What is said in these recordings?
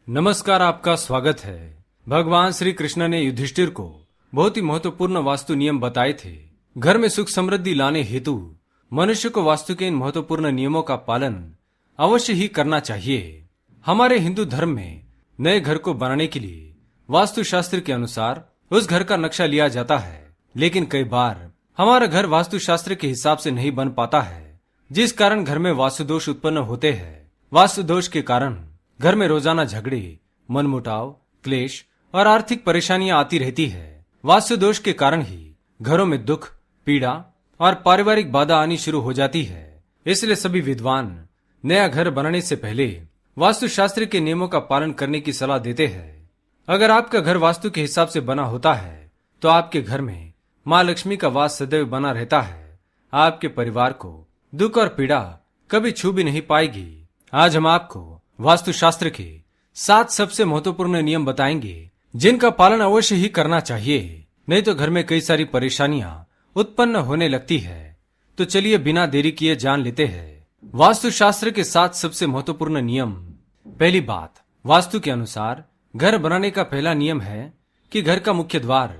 नमस्कार, आपका स्वागत है। भगवान श्री कृष्ण ने युधिष्ठिर को बहुत ही महत्वपूर्ण वास्तु नियम बताए थे। घर में सुख समृद्धि लाने हेतु मनुष्य को वास्तु के इन महत्वपूर्ण नियमों का पालन अवश्य ही करना चाहिए। हमारे हिंदू धर्म में नए घर को बनाने के लिए वास्तु शास्त्र के अनुसार उस घर का नक्शा लिया जाता है, लेकिन कई बार हमारा घर वास्तु शास्त्र के हिसाब से नहीं बन पाता है, जिस कारण घर में वास्तु दोष उत्पन्न होते हैं। वास्तु दोष के कारण घर में रोजाना झगड़े, मनमुटाव, क्लेश और आर्थिक परेशानियां आती रहती है। वास्तु दोष के कारण ही घरों में दुख, पीड़ा और पारिवारिक बाधा आनी शुरू हो जाती है। इसलिए सभी विद्वान नया घर बनाने से पहले वास्तु शास्त्र के नियमों का पालन करने की सलाह देते हैं। अगर आपका घर वास्तु के हिसाब से बना होता है तो आपके घर में माँ लक्ष्मी का वास सदैव बना रहता है। आपके परिवार को दुख और पीड़ा कभी छू भी नहीं पाएगी। आज हम आपको वास्तु शास्त्र के 7 सबसे महत्वपूर्ण नियम बताएंगे, जिनका पालन अवश्य ही करना चाहिए, नहीं तो घर में कई सारी परेशानियां उत्पन्न होने लगती है। तो चलिए बिना देरी किए जान लेते हैं वास्तु शास्त्र के 7 सबसे महत्वपूर्ण नियम। पहली बात, वास्तु के अनुसार घर बनाने का पहला नियम है कि घर का मुख्य द्वार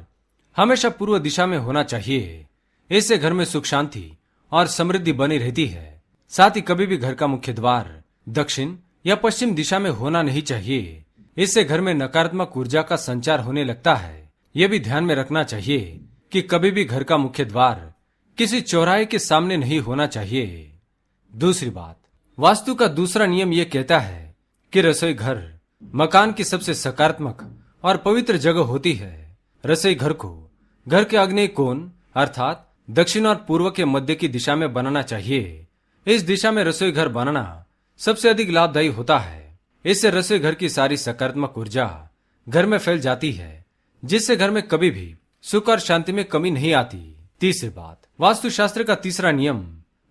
हमेशा पूर्व दिशा में होना चाहिए। इससे घर में सुख शांति और समृद्धि बनी रहती है। साथ ही कभी भी घर का मुख्य द्वार दक्षिण या पश्चिम दिशा में होना नहीं चाहिए। इससे घर में नकारात्मक ऊर्जा का संचार होने लगता है। यह भी ध्यान में रखना चाहिए कि कभी भी घर का मुख्य द्वार किसी चौराहे के सामने नहीं होना चाहिए। दूसरी बात, वास्तु का दूसरा नियम यह कहता है कि रसोई घर मकान की सबसे सकारात्मक और पवित्र जगह होती है। रसोई घर को घर के आग्नेय कोण अर्थात दक्षिण और पूर्व के मध्य की दिशा में बनाना चाहिए। इस दिशा में रसोई घर बनाना सबसे अधिक लाभदायी होता है। इससे रसोई घर की सारी सकारात्मक ऊर्जा घर में फैल जाती है, जिससे घर में कभी भी सुख और शांति में कमी नहीं आती। तीसरी बात, वास्तु शास्त्र का तीसरा नियम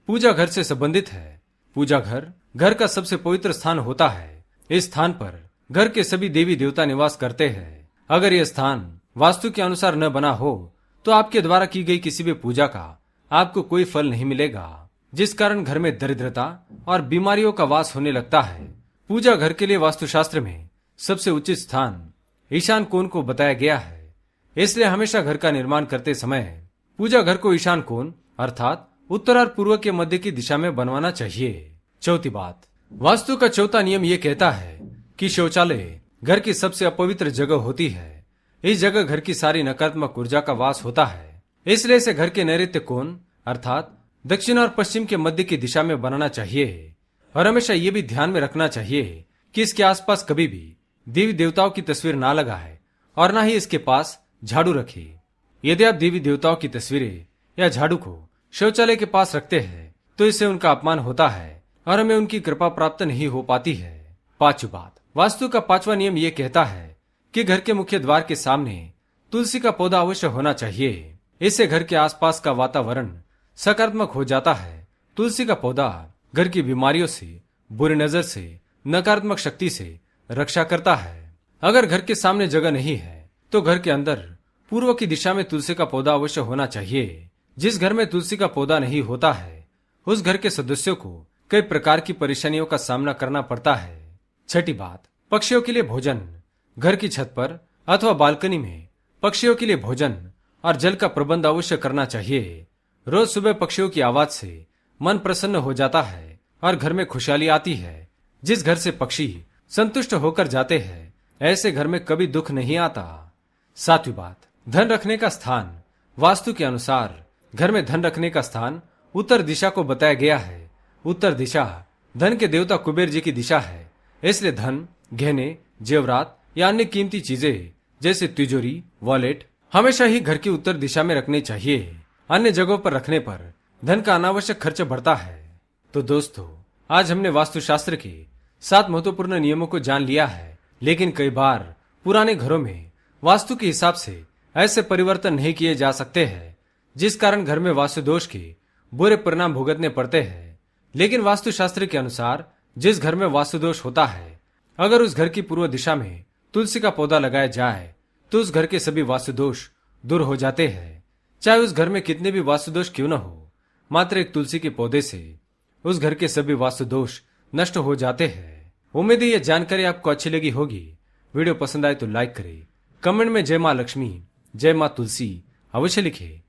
पूजा घर से संबंधित है। पूजा घर घर का सबसे पवित्र स्थान होता है। इस स्थान पर घर के सभी देवी देवता निवास करते हैं। अगर यह स्थान वास्तु के अनुसार न बना हो तो आपके द्वारा की गई किसी भी पूजा का आपको कोई फल नहीं मिलेगा, जिस कारण घर में दरिद्रता और बीमारियों का वास होने लगता है। पूजा घर के लिए वास्तुशास्त्र में सबसे उचित स्थान ईशान कोण को बताया गया है। इसलिए हमेशा घर का निर्माण करते समय पूजा घर को ईशान कोण अर्थात उत्तर और पूर्व के मध्य की दिशा में बनवाना चाहिए। चौथी बात, वास्तु का चौथा नियम यह कहता है कि शौचालय घर की सबसे अपवित्र जगह होती है। इस जगह घर की सारी नकारात्मक ऊर्जा का वास होता है। इसलिए इसे घर के नैऋत्य कोण अर्थात दक्षिण और पश्चिम के मध्य की दिशा में बनाना चाहिए। और हमेशा ये भी ध्यान में रखना चाहिए कि इसके आसपास कभी भी देवी देवताओं की तस्वीर ना लगाए और ना ही इसके पास झाड़ू रखे। यदि आप देवी देवताओं की तस्वीरें या झाड़ू को शौचालय के पास रखते हैं तो इससे उनका अपमान होता है और हमें उनकी कृपा प्राप्त नहीं हो पाती है। पांचवी बात, वास्तु का पांचवा नियम यह कहता है कि घर के मुख्य द्वार के सामने तुलसी का पौधा अवश्य होना चाहिए। इससे घर के आसपास का वातावरण सकारात्मक हो जाता है। तुलसी का पौधा घर की बीमारियों से, बुरी नजर से, नकारात्मक शक्ति से रक्षा करता है। अगर घर के सामने जगह नहीं है तो घर के अंदर पूर्व की दिशा में तुलसी का पौधा अवश्य होना चाहिए। जिस घर में तुलसी का पौधा नहीं होता है उस घर के सदस्यों को कई प्रकार की परेशानियों का सामना करना पड़ता है। छठी बात, पक्षियों के लिए भोजन। घर की छत पर अथवा बालकनी में पक्षियों के लिए भोजन और जल का प्रबंध अवश्य करना चाहिए। रोज सुबह पक्षियों की आवाज से मन प्रसन्न हो जाता है और घर में खुशहाली आती है। जिस घर से पक्षी संतुष्ट होकर जाते हैं ऐसे घर में कभी दुख नहीं आता। सातवीं बात, धन रखने का स्थान। वास्तु के अनुसार घर में धन रखने का स्थान उत्तर दिशा को बताया गया है। उत्तर दिशा धन के देवता कुबेर जी की दिशा है। इसलिए धन, गहने, जेवरात या अन्य कीमती चीजें जैसे तिजोरी, वॉलेट हमेशा ही घर की उत्तर दिशा में रखनी चाहिए। अन्य जगहों पर रखने पर धन का अनावश्यक खर्च बढ़ता है। तो दोस्तों, आज हमने वास्तुशास्त्र के 7 महत्वपूर्ण नियमों को जान लिया है, लेकिन कई बार पुराने घरों में वास्तु के हिसाब से ऐसे परिवर्तन नहीं किए जा सकते हैं, जिस कारण घर में वास्तु दोष के बुरे परिणाम भुगतने पड़ते हैं। लेकिन वास्तुशास्त्र के अनुसार जिस घर में वास्तु दोष होता है, अगर उस घर की पूर्व दिशा में तुलसी का पौधा लगाया जाए तो उस घर के सभी वास्तु दोष दूर हो जाते हैं। चाहे उस घर में कितने भी वास्तु दोष क्यों न हो, मात्र एक तुलसी के पौधे से उस घर के सभी वास्तु दोष नष्ट हो जाते हैं। उम्मीद है ये जानकारी आपको अच्छी लगी होगी। वीडियो पसंद आए तो लाइक करें, कमेंट में जय माँ लक्ष्मी, जय माँ तुलसी अवश्य लिखें